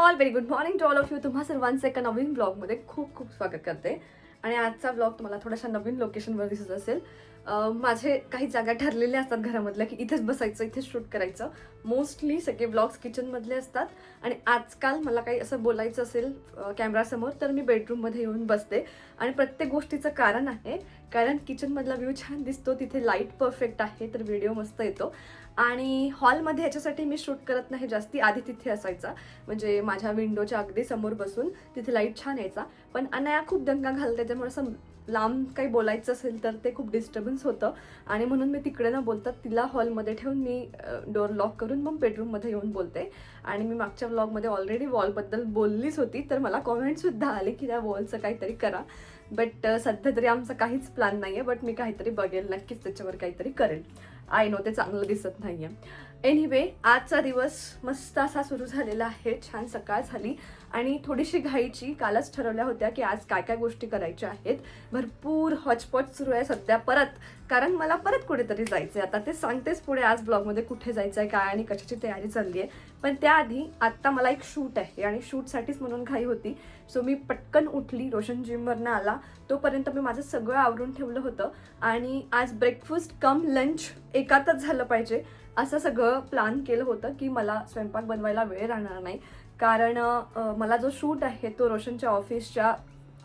All very good morning to all of you. तुम्हा सर्वांचं एका नवीन ब्लॉगमध्ये खूप खूप स्वागत करते. आणि आजचा ब्लॉग तुम्हाला थोड्याशा नवीन लोकेशनवर दिसत असेल. माझे काही जागा ठरलेल्या असतात घरामधल्या की इथेच बसायचं, इथेच शूट करायचं. मोस्टली सगळे ब्लॉग्स किचनमधले असतात. आणि आजकाल मला काही असं बोलायचं असेल कॅमेरासमोर तर मी बेडरूममध्ये येऊन बसते. आणि प्रत्येक गोष्टीचं कारण आहे, कारण किचनमधला व्ह्यू छान दिसतो, तिथे लाईट परफेक्ट आहे तर व्हिडिओ मस्त येतो. आणि हॉलमध्ये ह्याच्यासाठी मी शूट करत नाही जास्ती, आधी तिथे असायचा म्हणजे माझ्या विंडोच्या अगदी समोर बसून तिथे लाईट छान यायचा. पण अनाया खूप दंगा घालते, त्याच्यामुळे असं लांब काही बोलायचं असेल तर ते खूप डिस्टर्बन्स होतं. आणि म्हणून मी तिकडे न बोलतात तिला हॉलमध्ये ठेवून मी डोअर लॉक करून मग बेडरूममध्ये येऊन बोलते. आणि मी मागच्या व्लॉगमध्ये ऑलरेडी वॉलबद्दल बोललीच होती, तर मला कॉमेंटसुद्धा आले की त्या वॉलचं काहीतरी करा. बट सध्या तरी आमचा काहीच प्लॅन नाही आहे, बट मी काहीतरी बघेल, नक्कीच त्याच्यावर काहीतरी करेल. आय नो ते चांगलं दिसत नाही आहे. एनिवे, आजचा दिवस मस्त असा सुरू झालेला आहे. छान सकाळ झाली आणि थोडीशी घाईची. कालच ठरवल्या होत्या की आज काय काय गोष्टी करायच्या आहेत. भरपूर हॉटस्पॉट सुरू आहे सध्या परत, कारण मला परत कुठेतरी जायचं आहे. आता ते सांगतेच पुढे आज ब्लॉगमध्ये कुठे जायचं आहे, काय आणि कशाची तयारी चालली आहे. पण त्याआधी आत्ता मला एक शूट आहे आणि शूटसाठीच म्हणून घाई होती. सो मी पटकन उठली, रोशन जिमवरनं आला तोपर्यंत मी माझं सगळं आवरून ठेवलं होतं. आणि आज ब्रेकफास्ट कम लंच एकातच झालं पाहिजे असं सगळं प्लॅन केलं होतं की मला स्वयंपाक बनवायला वेळ राहणार नाही. कारण मला जो शूट आहे तो रोशनच्या ऑफिसच्या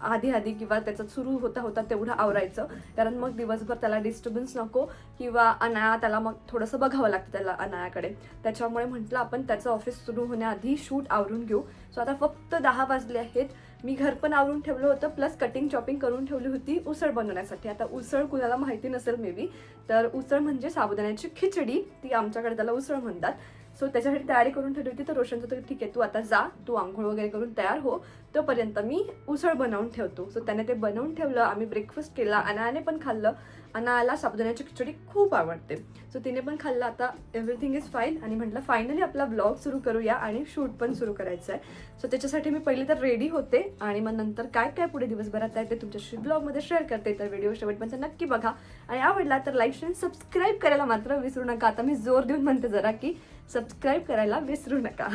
आधी किंवा त्याचं सुरू होता तेवढं आवरायचं, कारण मग दिवसभर त्याला डिस्टर्बन्स नको किंवा अनाया त्याला मग थोडंसं बघावं लागतं त्याला अनायाकडे. त्याच्यामुळे म्हटलं आपण त्याचं ऑफिस सुरू होण्याआधी शूट आवरून घेऊ. सो आता फक्त 10 वाजले आहेत. मी घर पण आवरून ठेवलं होतं, प्लस कटिंग चॉपिंग करून ठेवली होती उसळ बनवण्यासाठी. आता उसळ कुणाला माहिती नसेल मे बी, तर उसळ म्हणजे साबुदाण्याची खिचडी, ती आमच्याकडे त्याला उसळ म्हणतात. सो त्याच्यासाठी तयारी करून ठेवली होती. तर रोशनचं तर ठीक आहे, तू आता जा, तू आंघोळ वगैरे करून तयार हो, तोपर्यंत मी उसळ बनवून ठेवतो. सो त्याने ते बनवून ठेवलं, आम्ही ब्रेकफास्ट केला, अनायाने पण खाल्लं. अनायाला साबुदाण्याची खिचडी खूप आवडते, सो तिने पण खाल्लं. आता एव्हरीथिंग इज फाईन आणि म्हटलं फायनली आपला ब्लॉग सुरू करूया आणि शूट पण सुरू करायचं आहे. सो त्याच्यासाठी मी पहिले तर रेडी होते आणि मग नंतर काय काय पुढे दिवसभरात आहे ते तुमच्याशी ब्लॉगमध्ये शेअर करते. तर व्हिडिओ शेवटपर्यंत नक्की बघा आणि आवडला तर लाईक शेअर सबस्क्राईब करायला मात्र विसरू नका. आता मी जोर देऊन म्हणते जरा की सबस्क्राईब करायला विसरू नका.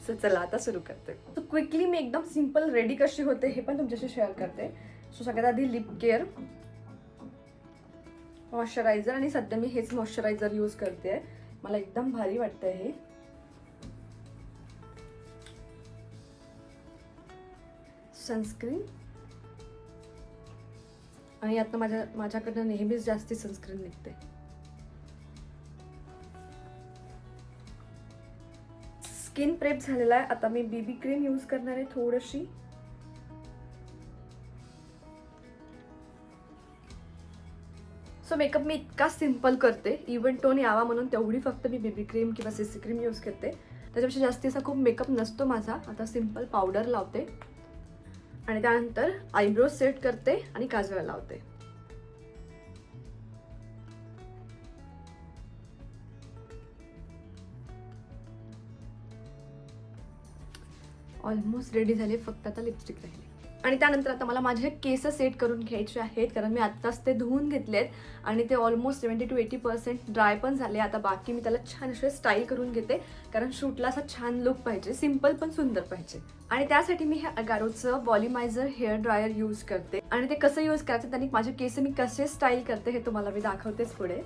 सो चला आता सुरू करते. सो क्विकली मी एकदम सिम्पल रेडी कशी होते हे पण तुमच्याशी शेअर करते. सो सगळ्यात आधी लिप केअर, मॉइश्चरायझर, आणि सध्या मी हेच मॉइश्चरायझर यूज करते. मला एकदम भारी वाटतंय हे. सनस्क्रीन, आणि आता माझ्याकडनं नेहमीच जास्ती सनस्क्रीन निघते. स्किन प्रेप झालेला आहे. आता मी बीबी क्रीम यूज करणार आहे थोडीशी. सो मेकअप मी इतका सिम्पल करते, इव्हन टोन यावा म्हणून तेवढी फक्त मी बेबी क्रीम किंवा सीसी क्रीम यूज करते. त्याच्यापेक्षा जास्ती असा खूप मेकअप नसतो माझा. आता सिम्पल पावडर लावते आणि त्यानंतर आयब्रो सेट करते आणि काजळ लावते. ऑलमोस्ट रेडी झाले, फक्त आता लिपस्टिक राहिली. आणि त्यानंतर आता मला माझे केस सेट करून घ्यायचे आहेत, कारण मी आत्ताच ते धुवून घेतलेत आणि ते ऑलमोस्ट 70 to 80% ड्राय पण झाले. आता बाकी मी त्याला छान असे स्टाईल करून घेते, कारण शूटला असा छान लुक पाहिजे, सिम्पल पण सुंदर पाहिजे. आणि त्यासाठी मी हे अगारोचं व्हॉल्युमायझर हेअर ड्रायर यूज करते. आणि ते कसं यूज करायचं, त्यांनी माझे केस मी कसे स्टाईल करते हे तुम्हाला मी दाखवतेच पुढे.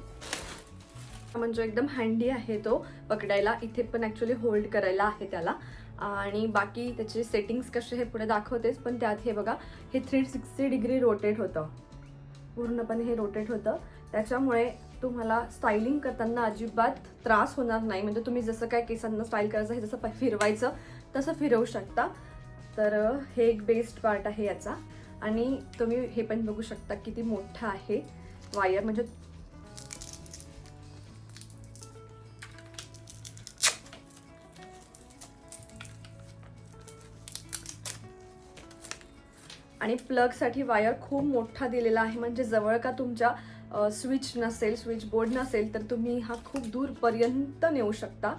म्हणजे एकदम हँडी आहे तो पकडायला, इथे पण ॲक्च्युली होल्ड करायला आहे त्याला. आणि बाकी त्याचे सेटिंग्स कसे हे पुढे दाखवतेच. पण त्यात हे बघा, हे 360 डिग्री रोटेट होतं, पूर्णपणे हे रोटेट होतं. त्याच्यामुळे तुम्हाला स्टायलिंग करताना अजिबात त्रास होणार नाही. म्हणजे तुम्ही जसं काय केसांना स्टाईल करायचं हे जसं फिरवायचं तसं फिरवू शकता. तर हे एक बेस्ट पार्ट आहे याचा. आणि तुम्ही हे पण बघू शकता किती मोठं आहे वायर, म्हणजे आणि प्लगसाठी वायर खूप मोठा दिलेला आहे. म्हणजे जवळ का तुमच्या स्विच बोर्ड नसेल तर तुम्ही हा खूप दूरपर्यंत नेऊ शकता.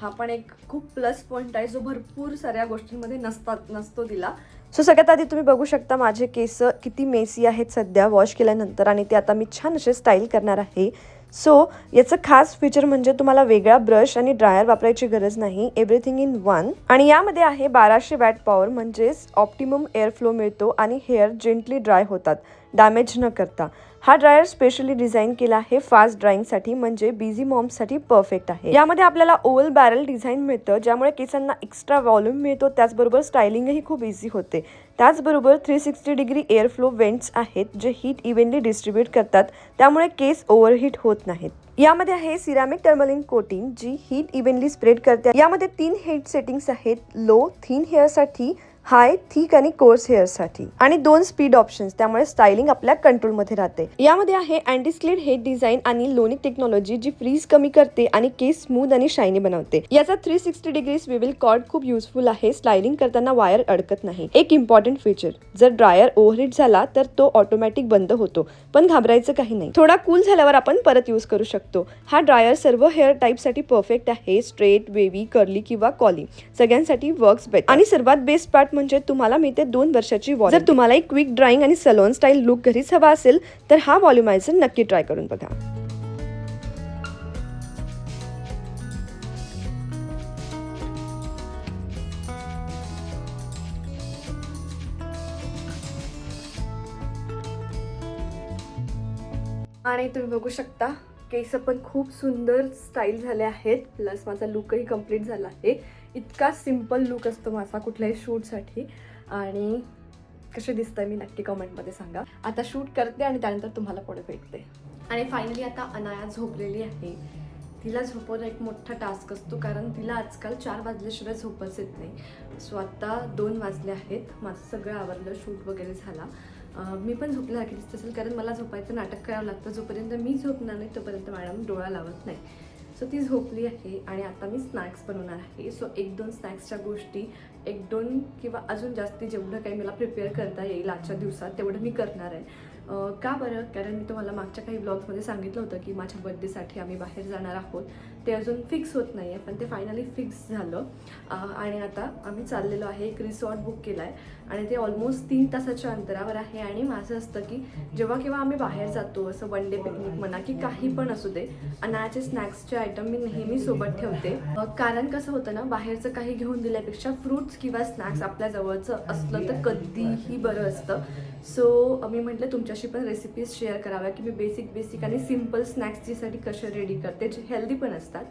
हा पण एक खूप प्लस पॉईंट आहे जो भरपूर साऱ्या गोष्टींमध्ये नसतो दिला. सो सगळ्यात आधी तुम्ही बघू शकता माझे केस किती मेसी आहेत सध्या वॉश केल्यानंतर, आणि ते आता मी छान असे स्टाईल करणार आहे. सो याचं खास फीचर म्हणजे तुम्हाला वेगळा ब्रश आणि ड्रायर वापरायची गरज नाही, एव्हरीथिंग इन वन. आणि यामध्ये आहे 1200 वॅट पॉवर, म्हणजेच ऑप्टिमम एअर फ्लो मिळतो आणि हेअर जेंटली ड्राय होतात डॅमेज न करता. हा ड्रायर स्पेशली डिझाईन केला आहे फास्ट ड्राईंगसाठी, म्हणजे बिझी मॉम्ससाठी परफेक्ट आहे. यामध्ये आपल्याला ओव्हल बॅरल डिझाईन मिळतं, ज्यामुळे केसांना एक्स्ट्रा व्हॉल्यूम मिळतो, त्याचबरोबर स्टायलिंगही खूप इझी होते. त्याचबरोबर 360 डिग्री एअर फ्लो वेंट्स आहेत, जे हीट इव्हनली डिस्ट्रीब्यूट करतात, त्यामुळे केस ओव्हरहीट होत नाहीत. यामध्ये आहे सिरामिक टर्मलिन कोटिंग, जी हीट इव्हनली स्प्रेड करते. यामध्ये 3 हीट सेटिंग्स आहेत, लो थिन हेअरसाठी, हाय थिक आणि कोर्स हेअरसाठी, आणि 2 स्पीड ऑप्शन्स, त्यामुळे स्टायलिंग आपल्या कंट्रोलमध्ये राहते. यामध्ये आहे अँटी स्लिड हेड डिझाईन आणि लोनिक टेक्नॉलॉजी, जी फ्रीज कमी करते आणि केस स्मूथ आणि शायनी बनवते. याचा 360 डिग्री स्विव्हल कॉर्ड खूप युजफुल आहे, स्टायलिंग करताना वायर अडकत नाही. एक इम्पॉर्टंट फीचर, जर ड्रायर ओव्हरहीट झाला तर तो ऑटोमॅटिक बंद होतो, पण घाबरायचं काही नाही. थोडा कूल झाल्यावर आपण परत यूज करू शकतो. हा ड्रायर सर्व हेअर टाईपसाठी परफेक्ट आहे, स्ट्रेट, वेव्ही, कर्ली किंवा कॉली, सगळ्यांसाठी वर्क्स बेटर. आणि सर्वात बेस्ट पार्ट म्हणजे तुम्हाला मिळते 2 वर्षाची वॉरंटी. जर तुम्हाला एक क्विक ड्राईंग आणि सलोन स्टाईल लुक घरीच हवा असेल तर हा व्हॉल्युमायझर नक्की ट्राय करून बघा. आणि तुम्ही बघू शकता केस पण खूप सुंदर स्टाईल झाले आहेत, प्लस माझा लुकही कम्प्लीट झाला आहे. इतका सिम्पल लुक असतो माझा कुठल्याही शूटसाठी. आणि कसे दिसतंय मी नक्की कमेंटमध्ये सांगा. आता शूट करते आणि त्यानंतर तुम्हाला पुढे भेटते. आणि फायनली आता अनाया झोपलेली आहे. तिला झोपवणं एक मोठा टास्क असतो, कारण तिला आजकाल 4 वाजल्याशिवाय झोपच येत नाही. सो आता 2 वाजले आहेत, माझं सगळं आवरलं, शूट वगैरे झाला. मी पण झोपल्यासारखी दिसत असेल, कारण मला झोपायचं नाटक करावं लागतं. जोपर्यंत मी झोपणार नाही तोपर्यंत मॅडम डोळा लावत नाही. सो ती झोपली आहे आणि आता मी स्नॅक्स बनवणार आहे. सो 1-2 स्नॅक्सच्या गोष्टी, 1-2 किंवा अजून जास्ती जेवढं काही मला प्रिपेअर करता येईल आजच्या दिवसात तेवढं मी करणार आहे. का बरं? कारण मी तुम्हाला मागच्या काही ब्लॉग्समध्ये सांगितलं होतं की माझ्या बर्थडेसाठी आम्ही बाहेर जाणार आहोत. ते अजून फिक्स होत नाही आहे, पण ते फायनली फिक्स झालं. आणि आता आम्ही चाललेलो आहे, एक रिसॉर्ट बुक केला आहे आणि ते ऑलमोस्ट 3 तासाच्या अंतरावर आहे. आणि माझं असतं की जेव्हा केव्हा आम्ही बाहेर जातो, असं वन डे पिकनिक म्हणा की काही पण असू दे, अनायाचे स्नॅक्सचे आयटम मी नेहमी सोबत ठेवते. कारण कसं होतं ना, बाहेरचं काही घेऊन दिल्यापेक्षा फ्रूट्स किंवा स्नॅक्स आपल्या जवळचं असलं तर कधीही बरं असतं. सो मी म्हटलं तुमच्याशी पण रेसिपीज शेअर कराव्या की मी बेसिक आणि सिम्पल स्नॅक्ससाठी कसे रेडी करते, जे हेल्दी पण असतात.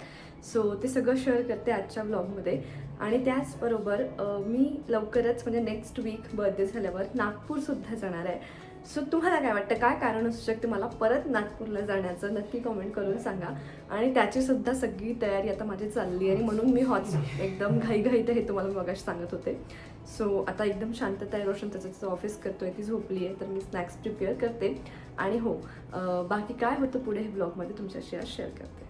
सो ते सगळं शेअर करते आजच्या व्लॉगमध्ये. आणि त्याचबरोबर मी लवकरच म्हणजे नेक्स्ट वीक बर्थडे झाल्यावर नागपूरसुद्धा जाणार आहे. सो तुम्हाला काय वाटतं, काय कारण असू शकते मला परत नागपूरला जाण्याचं, नक्की कमेंट करून सांगा. आणि त्याचीसुद्धा सगळी तयारी आता माझी चालली आहे, म्हणून मी एकदम घाईघाईत हे तुम्हाला मगाशी सांगत होते. सो आता एकदम शांतता आहे. रोशन त्याचं ऑफिस करतोय, ती झोपली आहे, तर मी स्नॅक्स प्रिपेअर करते. आणि हो, बाकी काय होतं पुढे हे ब्लॉगमध्ये तुमच्याशी आज शेअर करते.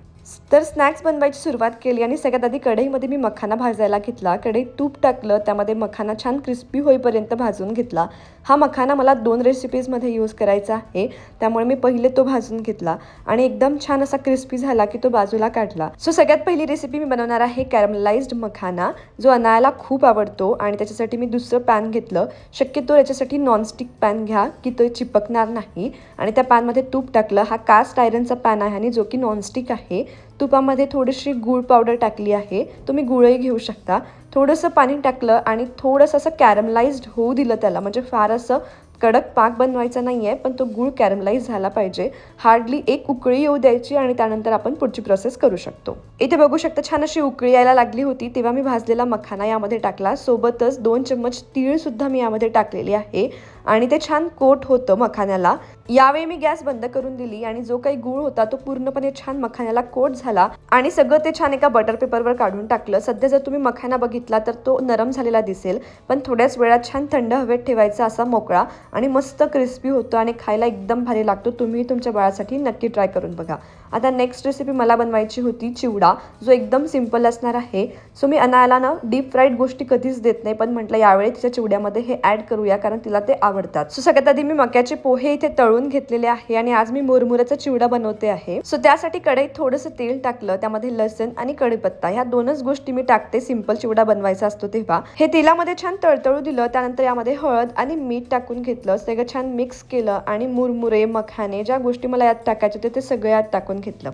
तर स्नॅक्स बनवायची सुरुवात केली आणि सगळ्यात आधी कढईमध्ये मी मखाना भाजायला घेतला. कढईत तूप टाकलं, त्यामध्ये मखाना छान क्रिस्पी होईपर्यंत भाजून घेतला. हा मखाना मला 2 रेसिपीजमध्ये यूज करायचा आहे, त्यामुळे मी पहिले तो भाजून घेतला आणि एकदम छान असा क्रिस्पी झाला की तो बाजूला काढला. सो सगळ्यात पहिली रेसिपी मी बनवणार आहे कॅरमलाइज्ड मखाना, जो अनायाला खूप आवडतो. आणि त्याच्यासाठी मी दुसरं पॅन घेतलं. शक्यतो याच्यासाठी नॉनस्टिक पॅन घ्या की तो चिपकणार नाही. आणि त्या पॅनमध्ये तूप टाकलं. हा कास्ट आयरनचा पॅन आहे आणि जो की नॉनस्टिक आहे. तुपामध्ये थोडीशी गूळ पावडर टाकली आहे, तुम्ही गूळही घेऊ शकता. थोडंसं पाणी टाकलं आणि थोडंसं असं कॅरमलाइज्ड होऊ दिलं त्याला, म्हणजे फार असं कडक पाक बनवायचा नाही आहे, पण तो गूळ कॅरमलाइज झाला पाहिजे. हार्डली 1 उकळी येऊ द्यायची आणि त्यानंतर आपण पुढची प्रोसेस करू शकतो. इथे बघू शकता छान अशी उकळी यायला लागली होती, तेव्हा मी भाजलेला मखाना यामध्ये टाकला. सोबतच 2 चम्मच तीळसुद्धा मी यामध्ये टाकलेली आहे आणि ते छान कोट होतं मखान्याला. यावेळी मी गॅस बंद करून दिली आणि जो काही गूळ होता तो पूर्णपणे छान मखान्याला कोट झाला आणि सगळं ते छान एका बटर पेपरवर काढून टाकलं. सध्या जर तुम्ही मखाना बघितला तर तो नरम झालेला दिसेल, पण थोड्याच वेळात छान थंड हवेत ठेवायचा असा मोकळा आणि मस्त क्रिस्पी होतो आणि खायला एकदम भारी लागतो. तुम्ही तुमच्या बाळासाठी नक्की ट्राय करून बघा. आता नेक्स्ट रेसिपी मला बनवायची होती चिवडा, जो एकदम सिंपल असणार आहे. सो मी अनायाला ना डीप फ्राईड गोष्टी कधीच देत नाही, पण म्हटलं यावेळी तिच्या चिवड्यामध्ये हे ॲड करूया कारण तिला ते आवडतात. सो सगळ्यात आधी मी मक्याचे पोहे इथे तळून घेतलेले आहे आणि आज मी मुरमुऱ्याचा चिवडा बनवते आहे. सो त्यासाठी कढईत थोडंसं तेल टाकलं, त्यामध्ये लसूण आणि कढीपत्ता ह्या 2च गोष्टी मी टाकते सिंपल चिवडा बनवायचा असतो तेव्हा. हे तेलामध्ये छान तळतळू दिलं, त्यानंतर यामध्ये हळद आणि मीठ टाकून घेतलं, सगळं छान मिक्स केलं आणि मुरमुरे, मखाने ज्या गोष्टी मला यात टाकायचे होते ते सगळे यात टाकून टाकून घेतलं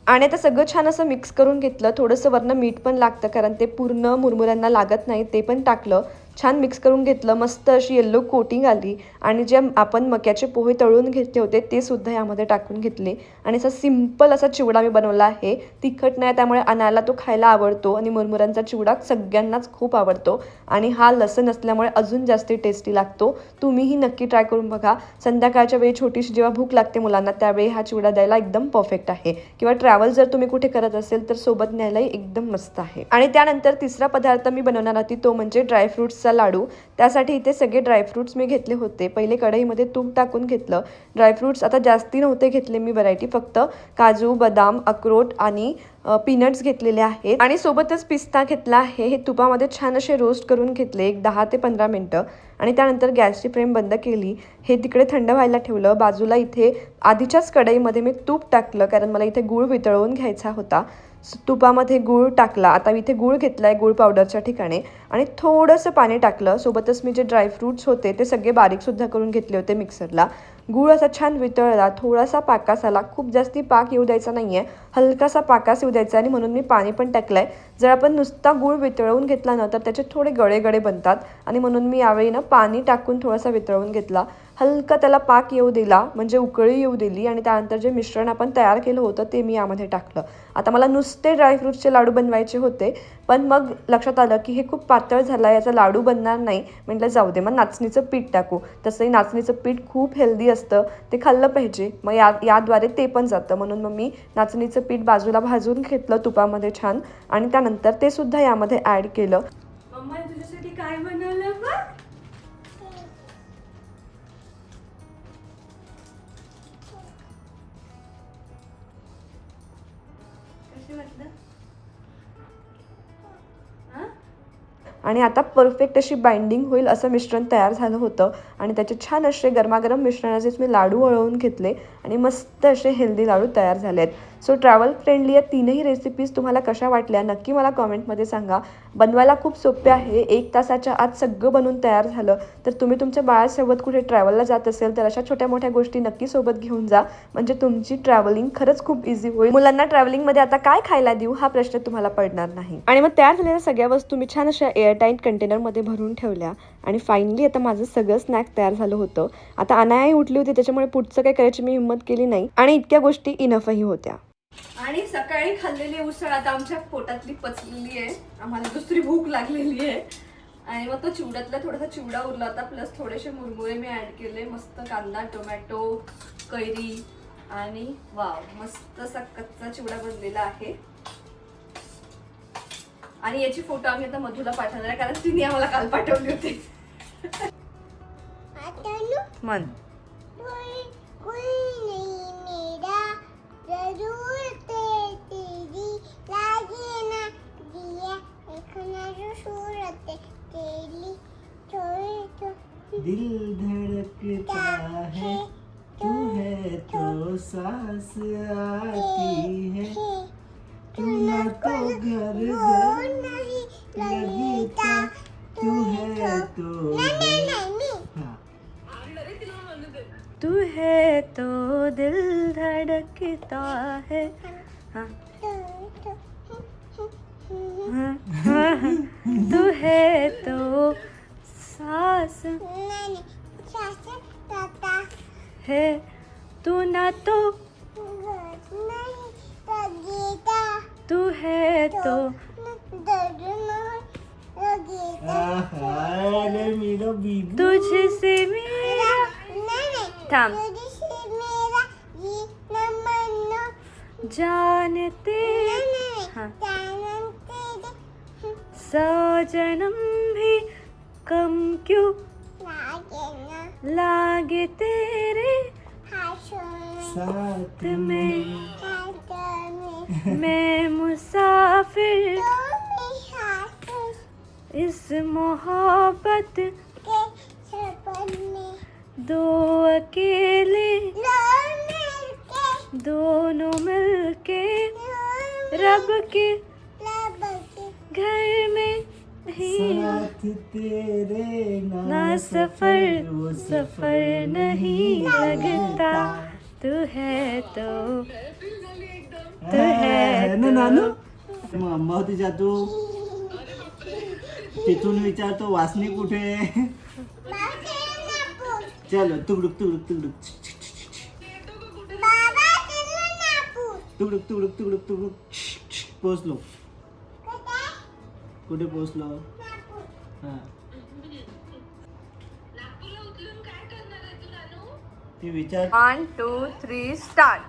आणि आता सगळं छान असं मिक्स करून घेतलं. थोडंसं वरनं मीठ पण लागतं कारण ते पूर्ण मुरमुऱ्यांना लागत नाही, ते पण टाकलं. छान मिक्स करून घेतलं. मस्त अशी येल्लो कोटिंग आली आणि जे आपण मक्याचे पोहे तळून घेतले होते ते सुद्धा यामध्ये टाकून घेतले आणि असा सिंपल असा चिवडा मी बनवला आहे. तिखट नाही त्यामुळे अनायाला तो खायला आवडतो आणि मुरमुऱ्यांचा चिवडा सगळ्यांनाच खूप आवडतो आणि हा लसण असल्यामुळे अजून जास्त टेस्टी लागतो. तुम्हीही नक्की ट्राय करून बघा. संध्याकाळच्या वेळी छोटीशी जेव्हा भूक लागते मुलांना त्यावेळी हा चिवडा द्यायला एकदम परफेक्ट आहे किंवा ट्रॅव्हल जर तुम्ही कुठे करत असेल तर सोबत न्यायलाही एकदम मस्त आहे. आणि त्यानंतर तिसरा पदार्थ मी बनवणार होती तो म्हणजे ड्रायफ्रुट्सचा लाडू. त्यासाठी इथे सगळे ड्रायफ्रुट्स मी घेतले होते. पहिले कढईमध्ये तूप टाकून घेतलं. ड्रायफ्रुट्स आता जास्ती नव्हते घेतले मी व्हरायटी, फक्त काजू, बदाम, अक्रोड आणि पीनट्स घेतलेले आहेत आणि सोबतच पिस्ता घेतला आहे. हे तुपामध्ये छान असे रोस्ट करून घेतले एक 10 ते 15 मिनटं आणि त्यानंतर गॅसची फ्लेम बंद केली. हे तिकडे थंड व्हायला ठेवलं. बाजूला इथे आधीच्याच कढईमध्ये मी तूप टाकलं कारण मला इथे गूळ वितळवून घ्यायचा होता. तुपामध्ये गूळ टाकला. आता इथे गूळ घेतला आहे गूळ पावडरच्या ठिकाणी आणि थोडंसं पाणी टाकलं. सोबतच मी जे ड्रायफ्रूट्स होते ते सगळे बारीकसुद्धा करून घेतले होते मिक्सरला. गूळ असा छान वितळला, थोडासा पाकास आला. खूप जास्ती पाक येऊ द्यायचा नाही आहे, हलकासा पाकास येऊ द्यायचा आणि म्हणून मी पाणी पण टाकलं आहे. जर आपण नुसता गूळ वितळवून घेतला ना तर त्याचे थोडे गळे गळे बनतात आणि म्हणून मी यावेळी ना पाणी टाकून थोडासा वितळवून घेतला. हलका त्याला पाक येऊ दिला म्हणजे उकळी येऊ दिली आणि त्यानंतर जे मिश्रण आपण तयार केलं होतं ते मी यामध्ये टाकलं. आता मला नुसते ड्रायफ्रूट्सचे लाडू बनवायचे होते पण मग लक्षात आलं की हे खूप पातळ झाला, याचा लाडू बनणार नाही. म्हटलं जाऊ दे, मग नाचणीचं पीठ टाकू. तसंही नाचणीचं पीठ खूप हेल्दी असतं, ते खाल्लं पाहिजे. मग याद्वारे ते पण जातं म्हणून मग मी नाचणीचं पीठ बाजूला भाजून घेतलं तुपामध्ये छान आणि त्यानंतर ते सुद्धा यामध्ये ॲड केलं. मम्मा तुझ्यासाठी काय बनवलं बघ. आणि आता परफेक्ट अशी बाइंडिंग होईल असं मिश्रण तयार झालं होतं आणि त्याचे छान असे गरमागरम मिश्रणाचेच मी लाडू वळवून घेतले आणि मस्त असे हेल्दी लाडू तयार झाले आहेत. सो ट्रॅव्हल फ्रेंडली या तीनही रेसिपीज तुम्हाला कशा वाटल्या नक्की मला कॉमेंटमध्ये सांगा. बनवायला खूप सोपे आहे. 1 तासाच्या आत सगळं बनवून तयार झालं. तर तुम्ही तुमच्या बाळासोबत कुठे ट्रॅव्हलला जात असेल तर अशा छोट्या मोठ्या गोष्टी नक्की सोबत घेऊन जा, म्हणजे तुमची ट्रॅव्हलिंग खरंच खूप इझी होईल. मुलांना ट्रॅव्हलिंगमध्ये आता काय खायला देऊ हा प्रश्न तुम्हाला पडणार नाही. आणि मग तयार झालेल्या सगळ्या वस्तू मी छान अशा एअरटाईट कंटेनरमध्ये भरून ठेवल्या आणि फायनली आता माझं सगळं स्नॅक तयार झालं होतं. आता अनायाही उठली होती त्याच्यामुळे पुढचं काही करायची मी हिंमत केली नाही आणि इतक्या गोष्टी इनफही होत्या. आणि सकाळी खाल्लेली उसळ आता आमच्या पोटातली पचलेली आहे. आम्हाला दुसरी भूक लागलेली आहे आणि मग तो चिवड्यातला थोडासा चिवडा उरला होता, प्लस थोडेसे मुरमुरे मी ॲड केले. मस्त कांदा, टोमॅटो, कैरी आणि वाव मस्त असा कच्चा चिवडा बनलेला आहे. आणि याची फोटो आम्ही आता मधुला पाठवणार आहे कारण तिने आम्हाला काल पाठवली होती. मन दिल धड़कता है तू है तो सांस आती है तू ना तो घर लगता तू है तो तू है तो दिल धड़कता है. तू है तो सांस है तू ना तो तू है तो तुझसे मेरा थांब जानते हाँ 100 जन्म भी कम क्यों लागे तेरे साथ में मैं मुसाफिर इस मोहब्बत दो अकेले दोनों मिलके रब के घर में ही साथ तेरे ना सफर वो सफर नहीं लगता, तू है तो है ना नानू. मग अम्मा होती जादू. तिथून विचारतो वासनी कुठे. चलो तुकडुक तुकडुक तुकडुक तुकडुक तुकडुक तुकडुक तुकडुक. पोचलो. कुठे पोचलो. हा ते विचार. 1 2 3 स्टार्ट.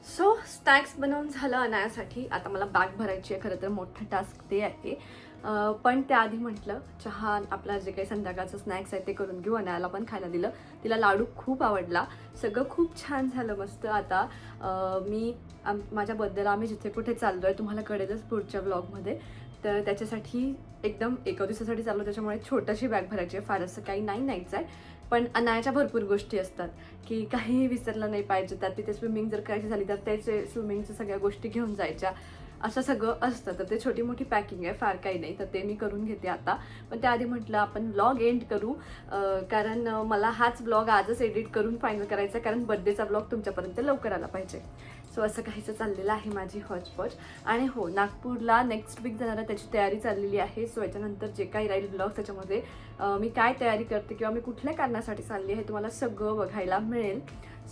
सो स्नॅक्स बनवून झालं अनायासाठी. आता मला बॅग भरायची आहे. खरं तर मोठं टास्क ते आहे. पण त्याआधी म्हटलं चहा आपला जे काही संध्याकाळचं स्नॅक्स आहे ते करून घेऊ. अनायाला पण खायला दिलं. तिला लाडू खूप आवडला. सगळं खूप छान झालं मस्त. आता माझ्या बर्थडेला आम्ही जिथे कुठे चाललो आहे तुम्हाला कळेलच पुढच्या व्लॉगमध्ये. तर त्याच्यासाठी एकदम एका दिवसासाठी चाललो, त्याच्यामुळे छोटीशी बॅग भरायची आहे. फार असं काही नाही न्यायचं आहे. पण अनायाच्या भरपूर गोष्टी असतात की काहीही विसरलं नाही पाहिजे. त्यात तिथे स्विमिंग जर करायची झाली तर त्याचे स्विमिंगच्या सगळ्या गोष्टी घेऊन जायच्या, असं सगळं असतं. तर ते छोटी मोठी पॅकिंग आहे, फार काही नाही. तर ते मी करून घेते आता. पण त्याआधी म्हटलं आपण व्लॉग एंड करू, कारण मला हाच व्लॉग आजच एडिट करून फायनल करायचा, कारण बर्थडेचा व्लॉग तुमच्यापर्यंत लवकर आला पाहिजे. सो असं काहीचं चाललेलं आहे माझी हॉचपॉच. आणि हो, नागपूरला नेक्स्ट वीक जाणार आहे, त्याची तयारी चाललेली आहे. सो याच्यानंतर जे काही राहील ब्लॉग त्याच्यामध्ये मी काय तयारी करते किंवा मी कुठल्या कारणासाठी चालली आहे तुम्हाला सगळं बघायला मिळेल.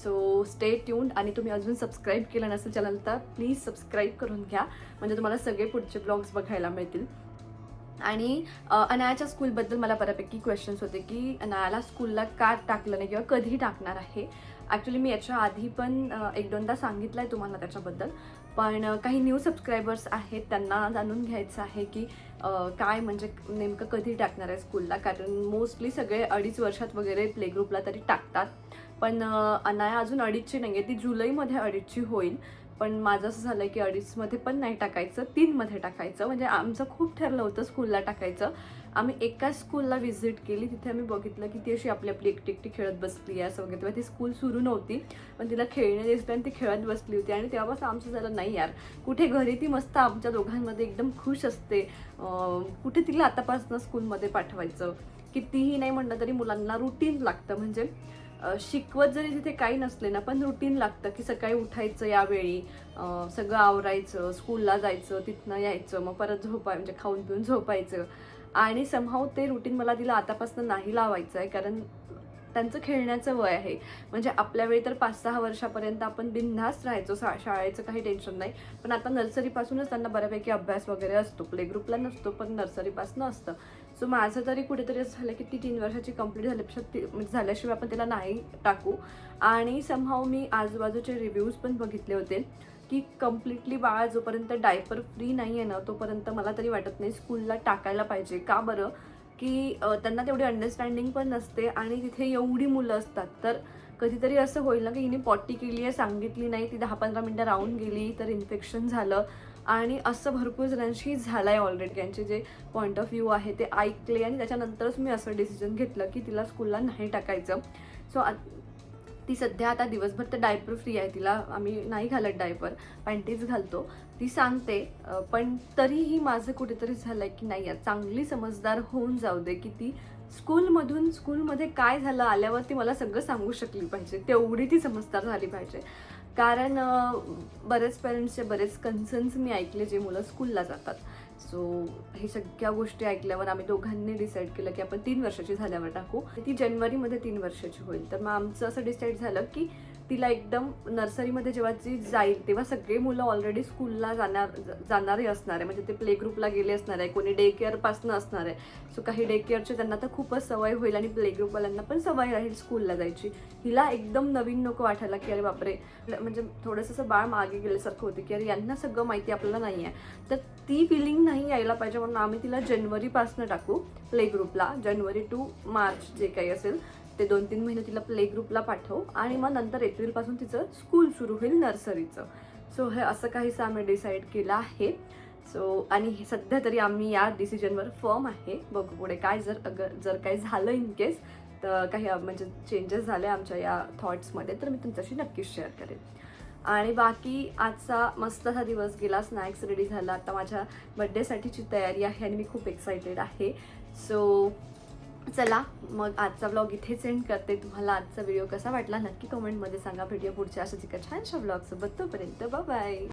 So stay tuned. आणि तुम्ही अजून सबस्क्राईब केलं नसेल चॅनल तर प्लीज सबस्क्राईब करून घ्या, म्हणजे तुम्हाला सगळे पुढचे ब्लॉग्स बघायला मिळतील. आणि अनायाच्या स्कूलबद्दल मला बऱ्यापैकी क्वेश्चन्स होते की अनायाला स्कूलला का टाकलं नाही किंवा कधी टाकणार आहे. ॲक्च्युली मी याच्या आधी पण एक दोनदा सांगितलं आहे तुम्हाला त्याच्याबद्दल. पण काही न्यू सबस्क्रायबर्स आहेत त्यांना जाणून घ्यायचं आहे की काय म्हणजे नेमकं कधी टाकणार आहे स्कूलला. कारण मोस्टली सगळे 2.5 वर्षात वगैरे प्ले ग्रुपला तरी टाकतात. पण अनाया अजून 2.5ची नाही आहे, ती जुलैमध्ये 2.5ची होईल. पण माझं असं झालं की 2.5मध्ये पण नाही टाकायचं, 3मध्ये टाकायचं. म्हणजे आमचं खूप ठरलं होतं स्कूलला टाकायचं. आम्ही एका स्कूलला व्हिजिट केली, तिथे आम्ही बघितलं की ती अशी आपली एकटी एकटी खेळत बसली आहे असं वगैरे. तेव्हा ती स्कूल सुरू नव्हती, पण तिला खेळणे दिसलं आणि ती खेळत बसली होती. आणि तेव्हापासून आमचं झालं नाही यार, कुठे घरी ती मस्त आमच्या दोघांमध्ये एकदम खुश असते, कुठे तिला आतापासून स्कूलमध्ये पाठवायचं. कितीही नाही म्हटलं तरी मुलांना रुटीन लागतं. म्हणजे शिकवत जरी तिथे काही नसले ना, पण रुटीन लागतं की सकाळी उठायचं यावेळी, सगळं आवरायचं, स्कूलला जायचं, तिथनं यायचं, मग परत म्हणजे खाऊन पिऊन झोपायचं. आणि समहाऊ ते रुटीन मला तिला आतापासून नाही लावायचं आहे, कारण त्यांचं खेळण्याचं वय आहे. म्हणजे आपल्या वेळी तर 5-6 वर्षापर्यंत आपण बिनधास्त राहायचो, शाळेचं काही टेन्शन नाही. पण आता नर्सरीपासूनच त्यांना बऱ्यापैकी अभ्यास वगैरे असतो. प्ले ग्रुपला नसतो पण नर्सरीपासून असतं. सो माझं तरी कुठेतरी असं झालं की ती 3 वर्षाची कंप्लीट झाल्याशिवाय आपण तिला नाही टाकू. आणि समहाऊ मी आजूबाजूचे रिव्ह्यूज पण बघितले होते की कम्प्लिटली बाळ जोपर्यंत डायपर फ्री नाही आहे ना तोपर्यंत मला तरी वाटत नाही स्कूलला टाकायला पाहिजे. का बरं, की त्यांना तेवढी अंडरस्टँडिंग पण नसते आणि तिथे एवढी मुलं असतात. तर कधीतरी असं होईल ना की हिने पॉटी केली आहे, सांगितली नाही, ती 10-15 मिनटं राहून गेली तर इन्फेक्शन झालं. आणि असं भरपूर जणांशी झालं आहे ऑलरेडी. त्यांचे जे पॉईंट ऑफ व्ह्यू आहे ते ऐकले आणि त्याच्यानंतरच मी असं डिसिजन घेतलं की तिला स्कूलला नाही टाकायचं. सो ती सध्या आता दिवसभर तर डायपर फ्री आहे, तिला आम्ही नाही घालत डायपर, पॅन्टीज घालतो, ती सांगते. पण तरीही माझं कुठेतरी झालं आहे की नाही यार, चांगली समजदार होऊन जाऊ दे की ती स्कूलमध्ये काय झालं आल्यावर ती मला सगळं सांगू शकली पाहिजे, तेवढी ती समजदार झाली पाहिजे. कारण बरेच पेरेंट्सचे बरेच कन्सर्न्स मी ऐकले जे मुलं स्कूलला जातात. सो हे सगळ्या गोष्टी ऐकल्यावर आम्ही दोघांनी डिसाईड केलं की आपण 3 वर्षाची झाल्यावर टाकू. ती जानेवारीमध्ये 3 वर्षाची होईल. तर मग आमचं असं डिसाईड झालं की तिला एकदम नर्सरीमध्ये जेव्हा ती जाईल तेव्हा सगळे मुलं ऑलरेडी स्कूलला जाणारे असणार आहे. म्हणजे ते प्ले ग्रुपला गेले असणार आहे, कोणी डे केअरपासून असणार आहे. सो काही डे केअरचे त्यांना तर खूपच सवय होईल आणि प्ले ग्रुपवाल्यांना पण सवय राहील स्कूलला जायची. हिला एकदम नवीन नको वाटायला की अरे बापरे, म्हणजे थोडंसं असं बाळ मागे गेल्यासारखं होतं की अरे यांना सगळं माहिती आपल्याला नाही आहे. तर ती फिलिंग नाही यायला पाहिजे म्हणून आम्ही तिला जानेवारीपासून टाकू प्ले ग्रुपला. जानेवारी टू मार्च जे काही असेल ते 2-3 महिने तिला प्ले ग्रुपला पाठवू आणि मग नंतर एप्रिलपासून तिचं स्कूल सुरू होईल नर्सरीचं. सो हे असं काहीसं आम्ही डिसाईड केलं आहे. सो आणि सध्या तरी आम्ही या डिसिजनवर फर्म आहे. बघू पुढे काय, जर काही झालं इन केस तर काही म्हणजे चेंजेस झाले आमच्या या थॉट्समध्ये तर मी तुमच्याशी नक्कीच शेअर करेन. आणि बाकी आजचा मस्त असा दिवस गेला. स्नॅक्स रेडी झाला. आता माझ्या बड्डेसाठीची तयारी आहे आणि मी खूप एक्सायटेड आहे. सो चला मग आजचा व्लॉग इथेच एंड करते. तुम्हाला आजचा व्हिडिओ कसा वाटला नक्की कमेंटमध्ये सांगा. भेटूया पुढच्या अशाच एका छानशा व्लॉगसोबत. तोपर्यंत बाय बाय.